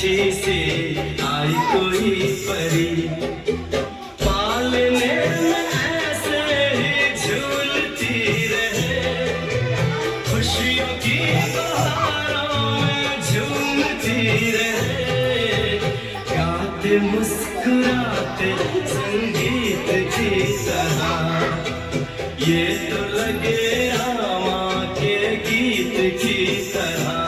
अच्छी सी आई कोई परी, पालने में ऐसे ही झूलती रहे, खुशियों की बहारों में झूमती रहे, गाते मुस्कुराते संगीत की तरह, ये तो लगे रामा के गीत की तरह।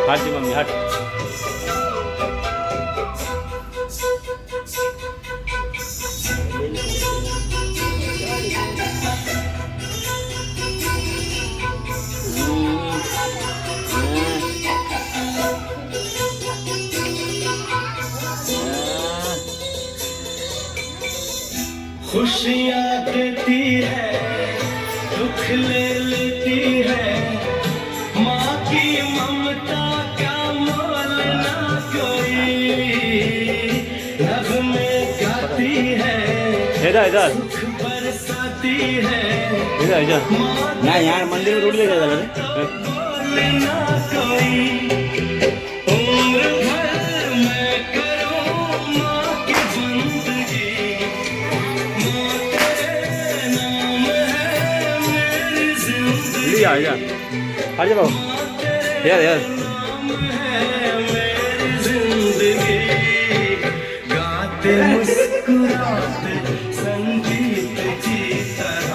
हट मम्मी हट। खुशियाँ देती है, दुख ले लेती है, माँ की ममता का मोल ना कोई, नग़्मे गाती है, इधर सुख बरसाती है, इधर ना यार मंदिर में रोड ले जा बोल ना कोई, उम्र भर मैं करूँ माँ की बंदगी, माँ तेरे नाम है मेरी जिंदगी, आ जा बाबू यार नाम है मेरी जिंदगी, गाते मुस्कुराते संगीत की तरह,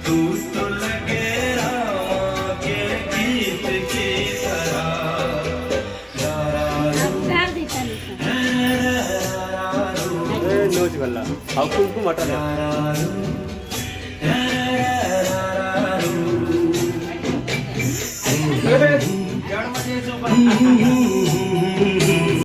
तू तो लगे रामा के गीत की तरह। नोच गल्ला अब कुमकुम हटा